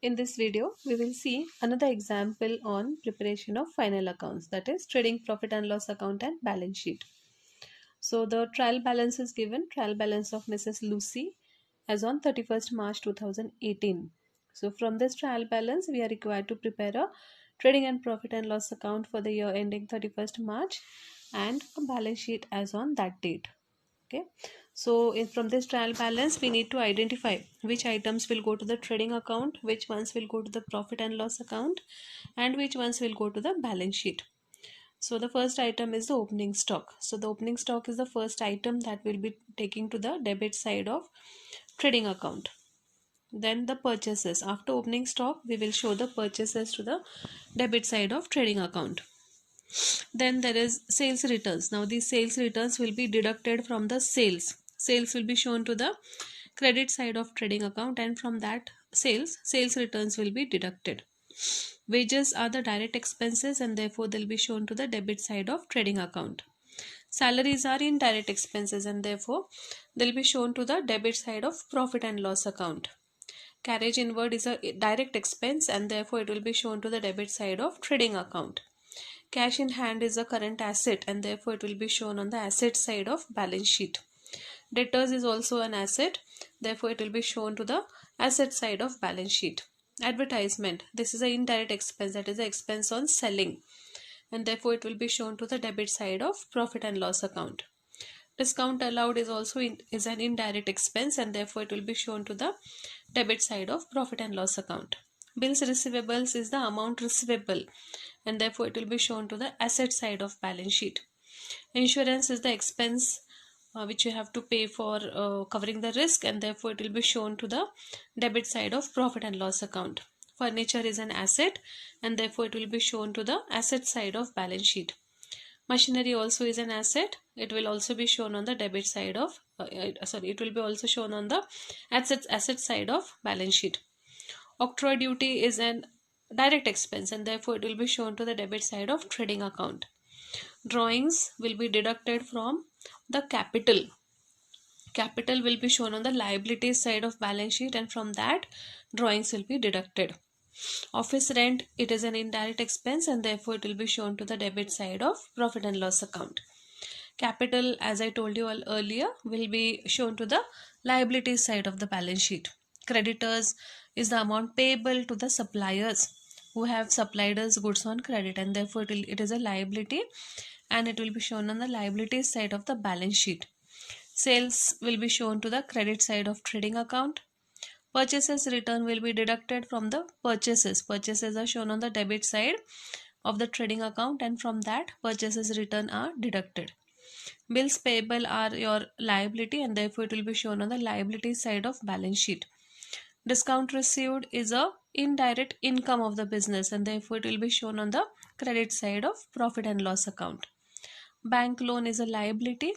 In this video, we will see another example on preparation of final accounts, that is trading profit and loss account and balance sheet. So the trial balance is given, trial balance of Mrs. Lucy as on 31st March 2018. So from this trial balance, we are required to prepare a trading and profit and loss account for the year ending 31st March and a balance sheet as on that date. Okay, so from this trial balance we need to identify which items will go to the trading account, which ones will go to the profit and loss account, and which ones will go to the balance sheet. So the first item is the opening stock. So the opening stock is the first item that will be taking to the debit side of trading account. Then the purchases. After opening stock, we will show the purchases to the debit side of trading account. Then there is sales returns. Now these sales returns will be deducted from the sales. Sales will be shown to the credit side of trading account, and from that sales returns will be deducted. Wages are the direct expenses and therefore they'll be shown to the debit side of trading account. Salaries are indirect expenses and therefore they'll be shown to the debit side of profit and loss account. Carriage inward is a direct expense and therefore it will be shown to the debit side of trading account. Cash in hand is a current asset and therefore it will be shown on the asset side of balance sheet. Debtors is also an asset, therefore it will be shown to the asset side of balance sheet. Advertisement, this is an indirect expense, that is the expense on selling, and therefore it will be shown to the debit side of profit and loss account. Discount allowed is also is an indirect expense and therefore it will be shown to the debit side of profit and loss account. Bills receivables is the amount receivable and therefore it will be shown to the asset side of balance sheet. Insurance is the expense which you have to pay for covering the risk and therefore it will be shown to the debit side of profit and loss account. Furniture is an asset and therefore it will be shown to the asset side of balance sheet. Machinery also is an asset. It will also be shown on the debit side of it will be also shown on the asset side of balance sheet. Octroi duty is an direct expense and therefore it will be shown to the debit side of trading account. Drawings will be deducted from the capital. Capital will be shown on the liabilities side of balance sheet and from that drawings will be deducted. Office rent, it is an indirect expense and therefore it will be shown to the debit side of profit and loss account. Capital, as I told you all earlier, will be shown to the liabilities side of the balance sheet. Creditors is the amount payable to the suppliers who have supplied us goods on credit and therefore it is a liability and it will be shown on the liabilities side of the balance sheet. Sales will be shown to the credit side of trading account. Purchases return will be deducted from the purchases. Purchases are shown on the debit side of the trading account and from that purchases return are deducted. Bills payable are your liability and therefore it will be shown on the liability side of balance sheet. Discount received is a indirect income of the business and therefore it will be shown on the credit side of profit and loss account. Bank loan is a liability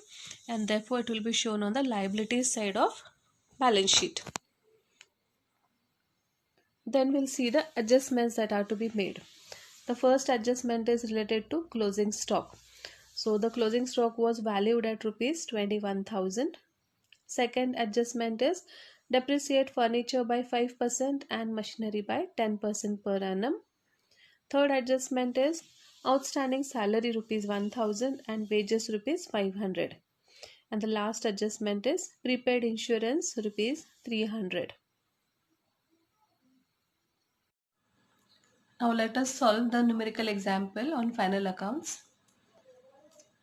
and therefore it will be shown on the liability side of balance sheet. Then we'll see the adjustments that are to be made. The first adjustment is related to closing stock. So the closing stock was valued at rupees 21,000. Second adjustment is depreciate furniture by 5% and machinery by 10% per annum. Third adjustment is outstanding salary rupees 1,000 and wages rupees 500. And the last adjustment is prepaid insurance rupees 300. Now let us solve the numerical example on final accounts.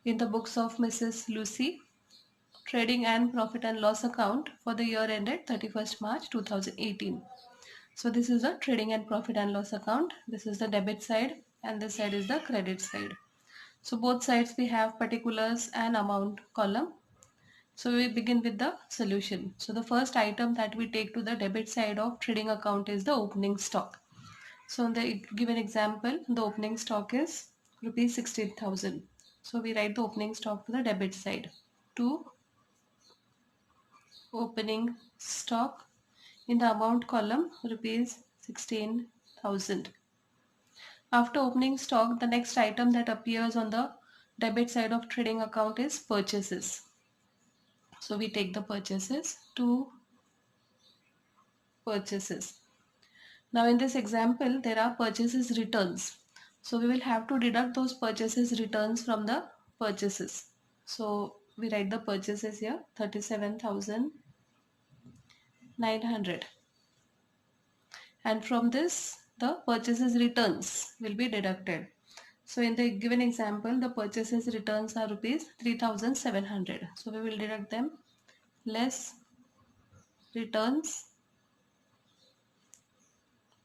In the books of Mrs. Lucy, trading and profit and loss account for the year ended 31st March 2018. So this is the trading and profit and loss account. This is the debit side and this side is the credit side. So both sides we have particulars and amount column. So we begin with the solution. So the first item that we take to the debit side of trading account is the opening stock. So in the given example, the opening stock is rupees 16,000. So we write the opening stock to the debit side. To opening stock in the amount column rupees 16,000. After opening stock, the next item that appears on the debit side of trading account is purchases. So we take the purchases to purchases. Now in this example, there are purchases returns. So we will have to deduct those purchases returns from the purchases. So we write the purchases here, 37,900. And from this, the purchases returns will be deducted. So in the given example, the purchases returns are rupees 3,700. So we will deduct them, less returns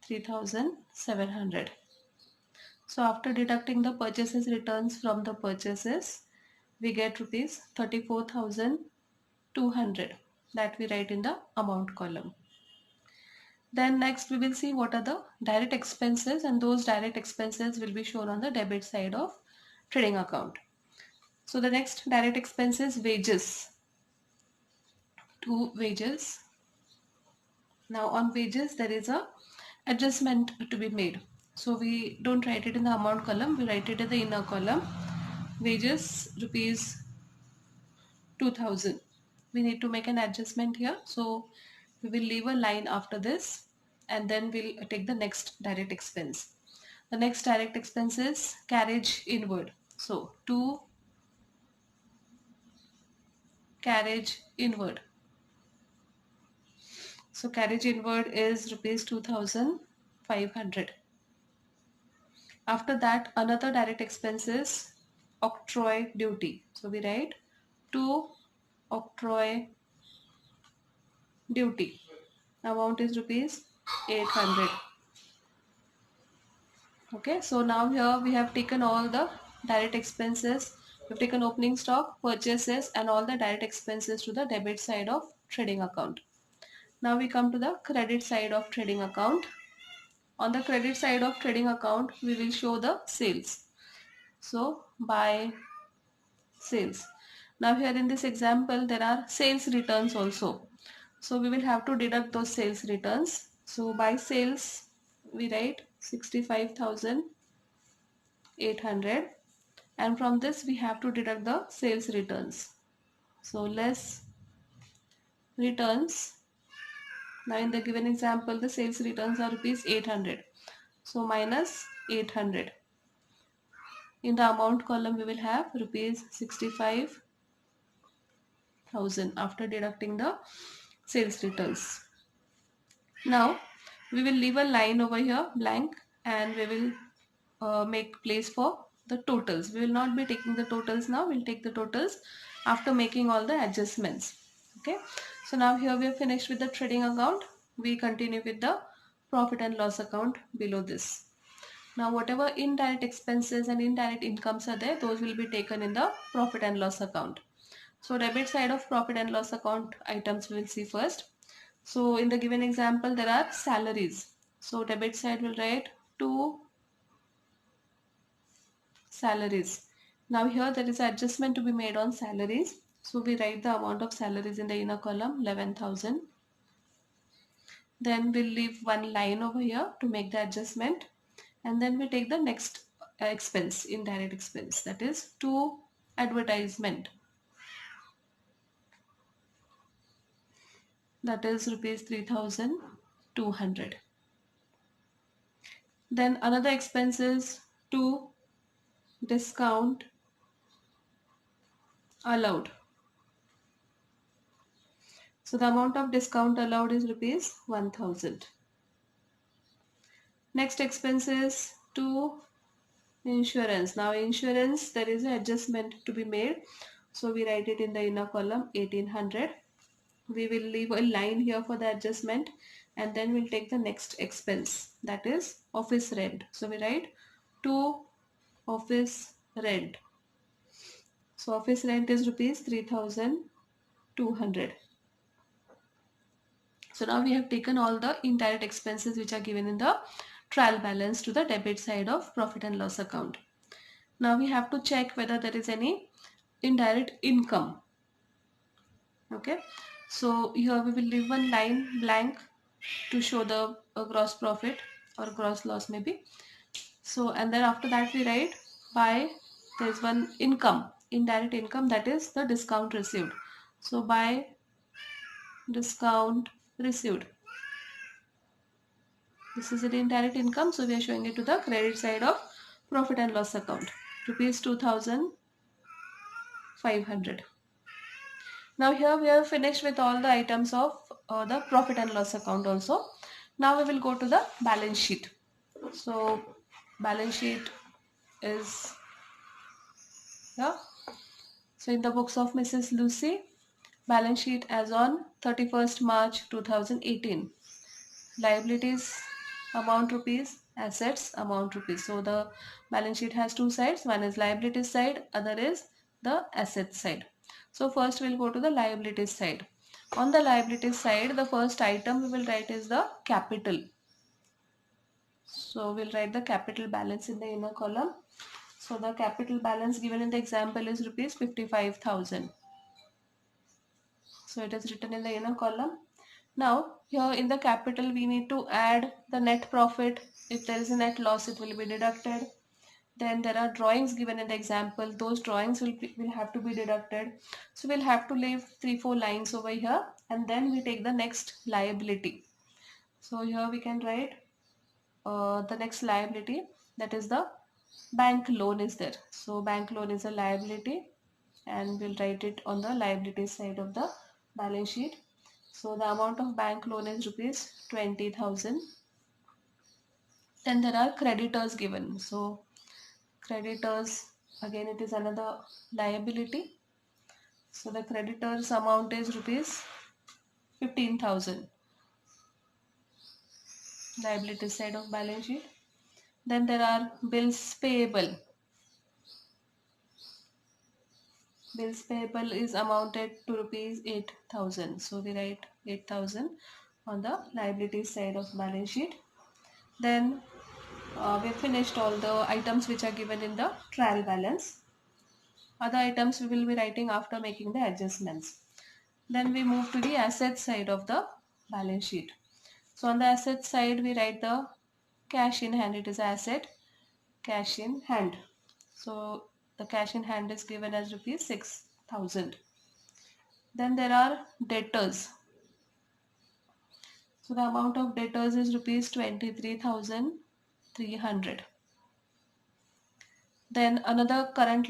3,700. So after deducting the purchases returns from the purchases, we get rupees 34,200 that we write in the amount column. Then next we will see what are the direct expenses, and those direct expenses will be shown on the debit side of trading account. So the next direct expense is wages. To wages. Now on wages there is a adjustment to be made. So we don't write it in the amount column, we write it in the inner column. Wages rupees 2000. We need to make an adjustment here. So we will leave a line after this and then we'll take the next direct expense. The next direct expense is carriage inward. So to carriage inward. So carriage inward is rupees 2500. After that, another direct expense is octroi duty. So we write to octroi duty. Amount is rupees 800. Okay, so now here we have taken all the direct expenses. We've taken opening stock, purchases, and all the direct expenses to the debit side of trading account. Now we come to the credit side of trading account. On the credit side of trading account, we will show the sales. So by sales. Now here in this example, there are sales returns also. So we will have to deduct those sales returns. So by sales, we write 65,800, and from this we have to deduct the sales returns. So less returns. Now in the given example, the sales returns are rupees 800. So minus 800. In the amount column, we will have rupees 65,000 after deducting the sales returns. Now we will leave a line over here blank and we will make place for the totals. We will not be taking the totals now. We'll take the totals after making all the adjustments. Okay. So now here we are finished with the trading account. We continue with the profit and loss account below this. Now whatever indirect expenses and indirect incomes are there, those will be taken in the profit and loss account. So debit side of profit and loss account items we will see first. So in the given example, there are salaries. So debit side will write to salaries. Now here there is adjustment to be made on salaries. So we write the amount of salaries in the inner column, 11,000. Then we'll leave one line over here to make the adjustment. And then we take the next expense, indirect expense, that is to advertisement. That is rupees 3,200. Then another expense is to discount allowed. So the amount of discount allowed is rupees 1,000. Next expense is to insurance. Now insurance, there is an adjustment to be made. So we write it in the inner column, 1,800. We will leave a line here for the adjustment and then we'll take the next expense, that is office rent. So we write to office rent. So office rent is rupees 3,200. So now we have taken all the indirect expenses which are given in the trial balance to the debit side of profit and loss account. Now we have to check whether there is any indirect income. Okay, so here we will leave one line blank to show the gross profit or gross loss maybe. So and then after that we write by, there is one income, indirect income, that is the discount received. So by discount received. This is an indirect income, so we are showing it to the credit side of profit and loss account. Rupees 2,500. Now here we have finished with all the items of the profit and loss account also. Now we will go to the balance sheet. So balance sheet is here. So in the books of Mrs. Lucy, balance sheet as on 31st March 2018. Liabilities amount rupees, assets amount rupees. So the balance sheet has two sides. One is liabilities side, other is the assets side. So first we'll go to the liabilities side. On the liabilities side, the first item we will write is the capital. So we'll write the capital balance in the inner column. So the capital balance given in the example is rupees 55,000. So it is written in the inner column. Now here in the capital we need to add the net profit. If there is a net loss, it will be deducted. Then there are drawings given in the example. Those drawings will have to be deducted. So we'll have to leave 3-4 lines over here, and then we take the next liability. So here we can write the next liability, that is the bank loan is there. So bank loan is a liability, and we'll write it on the liability side of the balance sheet. So the amount of bank loan is rupees 20,000. Then there are creditors given. So creditors, again it is another liability. So the creditors amount is rupees 15,000. Liability side of balance sheet. Then there are bills payable. Bills payable is amounted to rupees 8,000. So we write 8,000 on the liability side of balance sheet. Then we have finished all the items which are given in the trial balance. Other items we will be writing after making the adjustments. Then we move to the asset side of the balance sheet. So on the asset side we write the cash in hand. It is asset, cash in hand. So the cash in hand is given as rupees 6,000. Then there are debtors. So the amount of debtors is rupees 23,300. Then another current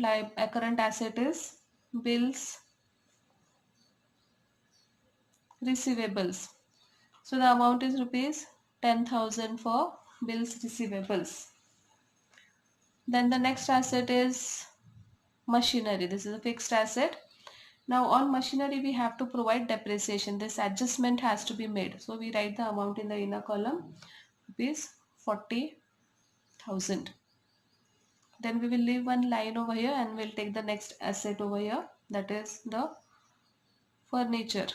asset is bills receivables. So the amount is rupees 10,000 for bills receivables. Then the next asset is machinery. This is a fixed asset. Now on machinery we have to provide depreciation. This adjustment has to be made. So we write the amount in the inner column, rupees 40,000. Then we will leave one line over here and we'll take the next asset over here, that is the furniture.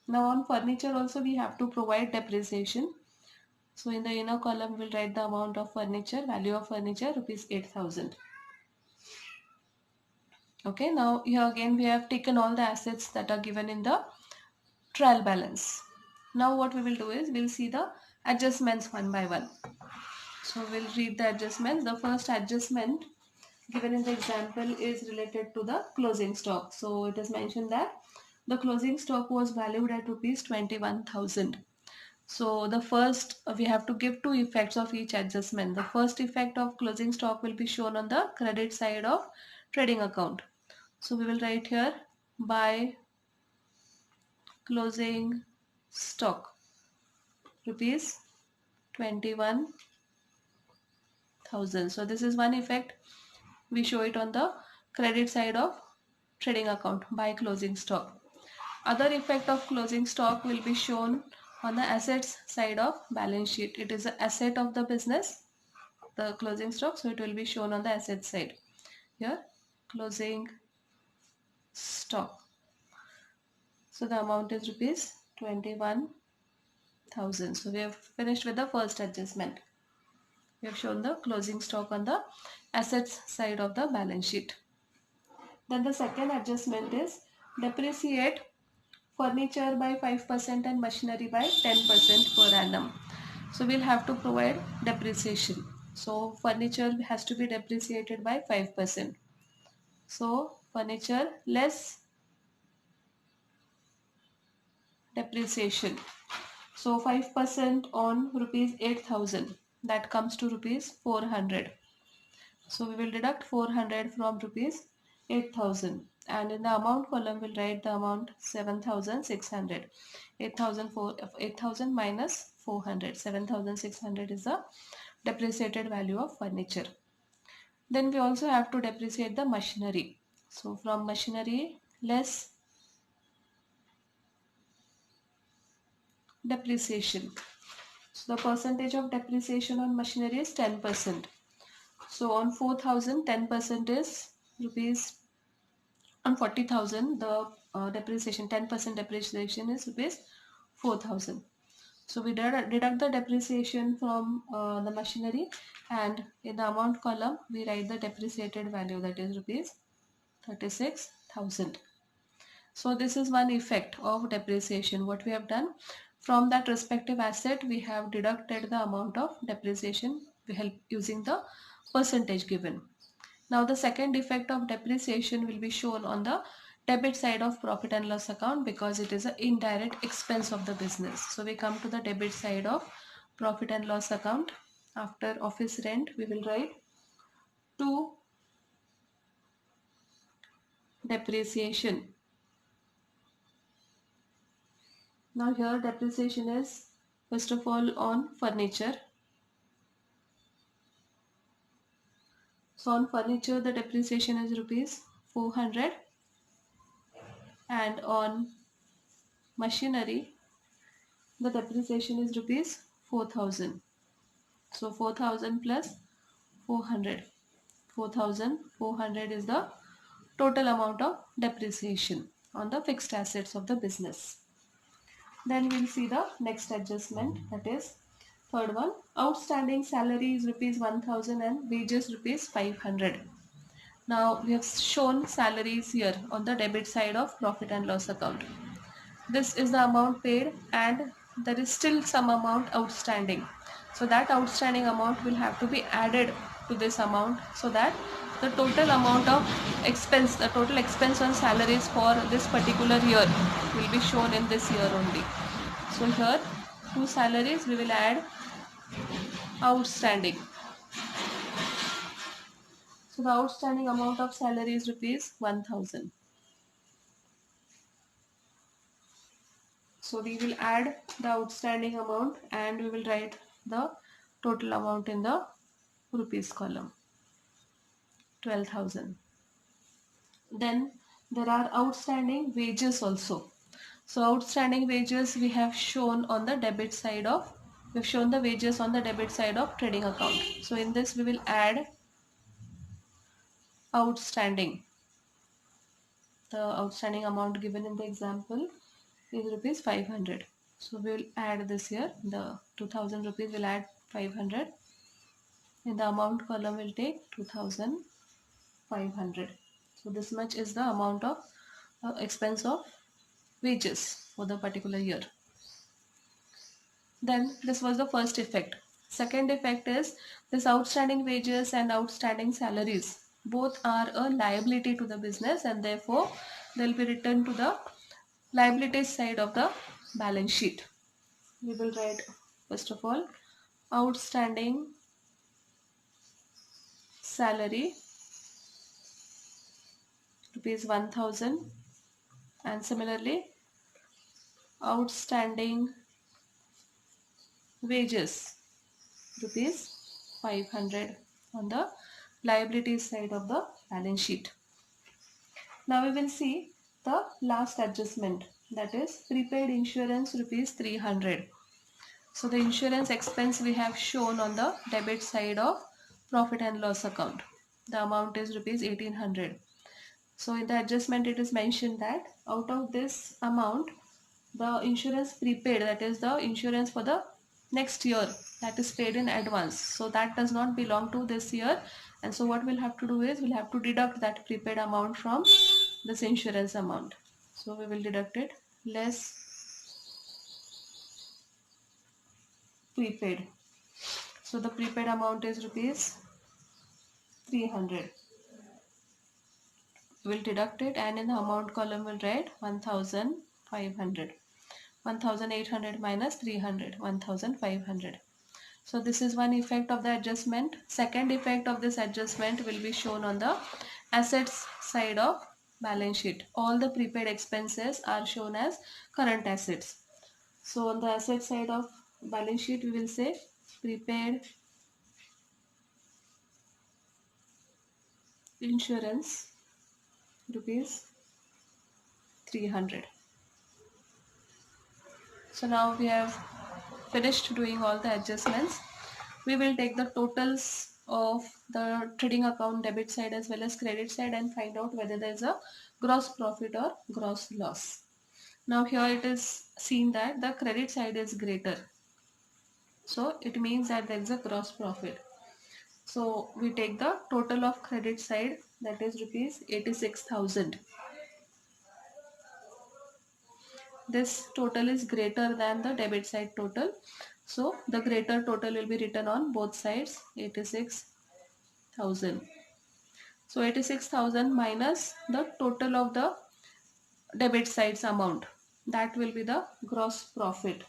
Now on furniture also we have to provide depreciation. So in the inner column we'll write the amount of furniture, value of furniture, rupees 8,000. Okay, now here again we have taken all the assets that are given in the trial balance. Now what we will do is we'll see the adjustments one by one. So we'll read the adjustments. The first adjustment given in the example is related to the closing stock. So it is mentioned that the closing stock was valued at rupees 21,000. So the first, we have to give two effects of each adjustment. The first effect of closing stock will be shown on the credit side of trading account. So we will write here by closing stock rupees 21,000. So this is one effect. We show it on the credit side of trading account by closing stock. Other effect of closing stock will be shown on the assets side of balance sheet. It is an asset of the business, the closing stock, so it will be shown on the asset side. Here, closing stock. So the amount is rupees 21,000. So we have finished with the first adjustment. We have shown the closing stock on the assets side of the balance sheet. Then the second adjustment is depreciate furniture by 5% and machinery by 10% per annum. So we'll have to provide depreciation. So furniture has to be depreciated by 5%. So furniture less depreciation. So 5% on rupees 8,000, that comes to rupees 400. So we will deduct 400 from rupees 8,000, and in the amount column we'll write the amount 7,600. 8,000 minus 400. 7,600 is the depreciated value of furniture. Then we also have to depreciate the machinery. So from machinery less depreciation. So the percentage of depreciation on machinery is 10%. So on 4,000, 10% is rupees. On 40,000, the depreciation, 10% depreciation is rupees 4,000. So we deduct the depreciation from the machinery, and in the amount column we write the depreciated value, that is rupees 36,000. So this is one effect of depreciation. What we have done, from that respective asset we have deducted the amount of depreciation using the percentage given. Now the second effect of depreciation will be shown on the debit side of profit and loss account, because it is an indirect expense of the business. So we come to the debit side of profit and loss account. After office rent we will write to depreciation. Now here depreciation is first of all on furniture. So on furniture the depreciation is rupees 400, and on machinery the depreciation is rupees 4,000. So 4,000 plus 400. 4,400 is the total amount of depreciation on the fixed assets of the business. Then we'll see the next adjustment, that is third one. Outstanding salary is rupees 1,000 and wages rupees 500. Now we have shown salaries here on the debit side of profit and loss account. This is the amount paid, and there is still some amount outstanding. So that outstanding amount will have to be added to this amount, so that the total amount of expense, the total expense on salaries for this particular year will be shown in this year only. So here to salaries we will add outstanding. So the outstanding amount of salary is rupees 1,000. So we will add the outstanding amount and we will write the total amount in the rupees column, 12,000. Then there are outstanding wages also. So outstanding wages we have shown on the debit side of, we have shown the wages on the debit side of trading account. So in this we will add outstanding. The outstanding amount given in the example is rupees 500. So we will add this here, the 2,000 rupees will add 500. In the amount column we'll take 2,500. So this much is the amount of expense of wages for the particular year. Then this was the first effect. Second effect is this outstanding wages and outstanding salaries both are a liability to the business, and therefore they will be returned to the liabilities side of the balance sheet. We will write first of all outstanding salary rupees 1,000, and similarly outstanding wages rupees 500 on the liabilities side of the balance sheet. Now we will see the last adjustment, that is prepaid insurance rupees 300. So the insurance expense we have shown on the debit side of profit and loss account. The amount is rupees 1,800. So in the adjustment it is mentioned that out of this amount the insurance prepaid, that is the insurance for the next year, that is paid in advance. So that does not belong to this year, and so what we'll have to do is we'll have to deduct that prepaid amount from this insurance amount. So we will deduct it less prepaid. So the prepaid amount is rupees 300. We will deduct it, and in the amount column we'll write 1,500. 1800 minus 300, 1500. So this is one effect of the adjustment. Second effect of this adjustment will be shown on the assets side of balance sheet. All the prepaid expenses are shown as current assets. So on the asset side of balance sheet, we will say prepaid insurance rupees 300. So now we have finished doing all the adjustments. We will take the totals of the trading account debit side as well as credit side and find out whether there is a gross profit or gross loss. Now here it is seen that the credit side is greater. So it means that there is a gross profit. So we take the total of credit side, that is rupees 86,000. This total is greater than the debit side total. So the greater total will be written on both sides, 86,000. So 86,000 minus the total of the debit side's amount. That will be the gross profit.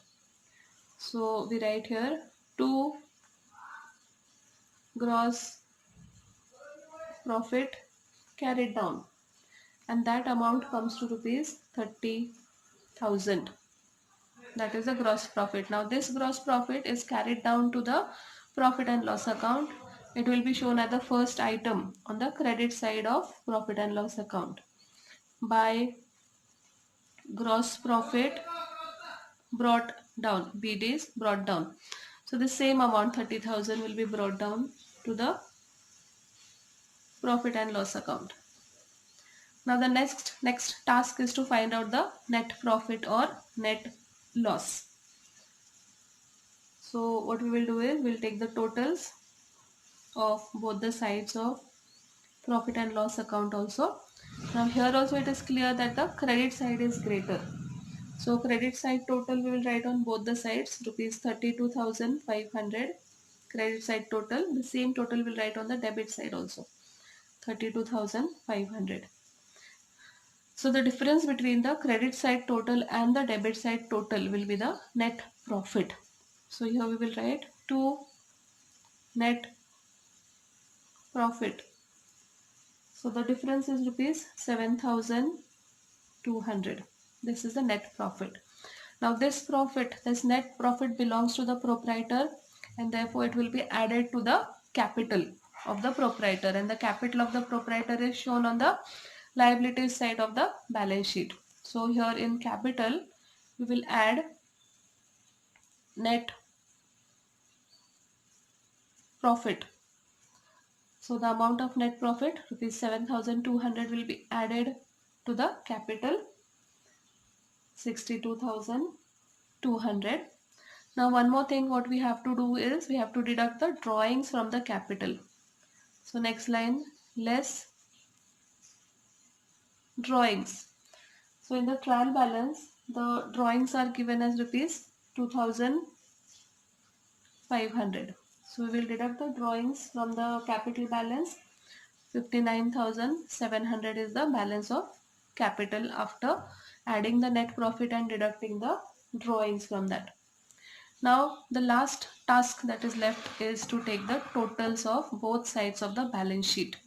So we write here 2 gross profit carried down, and that amount comes to rupees 30,000. That is the gross profit. Now this gross profit is carried down to the profit and loss account. It will be shown at the first item on the credit side of profit and loss account by gross profit brought down. BD is brought down. So the same amount 30,000 will be brought down to the profit and loss account. Now the next task is to find out the net profit or net loss. So what we will do is we'll take the totals of both the sides of profit and loss account also. Now here also it is clear that the credit side is greater. So credit side total we will write on both the sides, rupees 32,500 credit side total. The same total will write on the debit side also, 32,500. So the difference between the credit side total and the debit side total will be the net profit. So here we will write 2 net profit. So the difference is rupees 7,200. This is the net profit. Now this net profit belongs to the proprietor, and therefore it will be added to the capital of the proprietor, and the capital of the proprietor is shown on the liabilities side of the balance sheet. So here in capital we will add net profit. So the amount of net profit rupees 7,200 will be added to the capital 62,200. Now one more thing what we have to do is we have to deduct the drawings from the capital. So next line, less drawings. So in the trial balance the drawings are given as rupees 2,500. So we will deduct the drawings from the capital balance. 59,700 is the balance of capital after adding the net profit and deducting the drawings from that. Now the last task that is left is to take the totals of both sides of the balance sheet.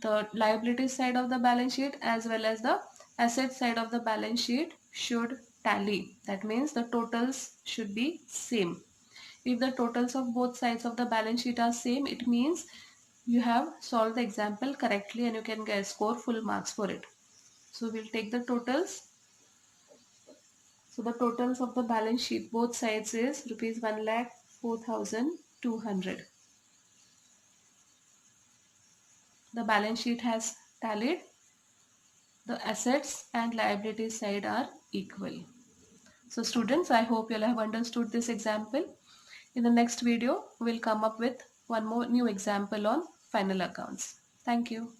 The liability side of the balance sheet as well as the asset side of the balance sheet should tally. That means the totals should be same. If the totals of both sides of the balance sheet are same, it means you have solved the example correctly and you can score full marks for it. So we'll take the totals. So the totals of the balance sheet both sides is rupees 1,04,200. The balance sheet has tallied. The assets and liabilities side are equal. So students, I hope you'll have understood this example. In the next video, we'll come up with one more new example on final accounts. Thank you.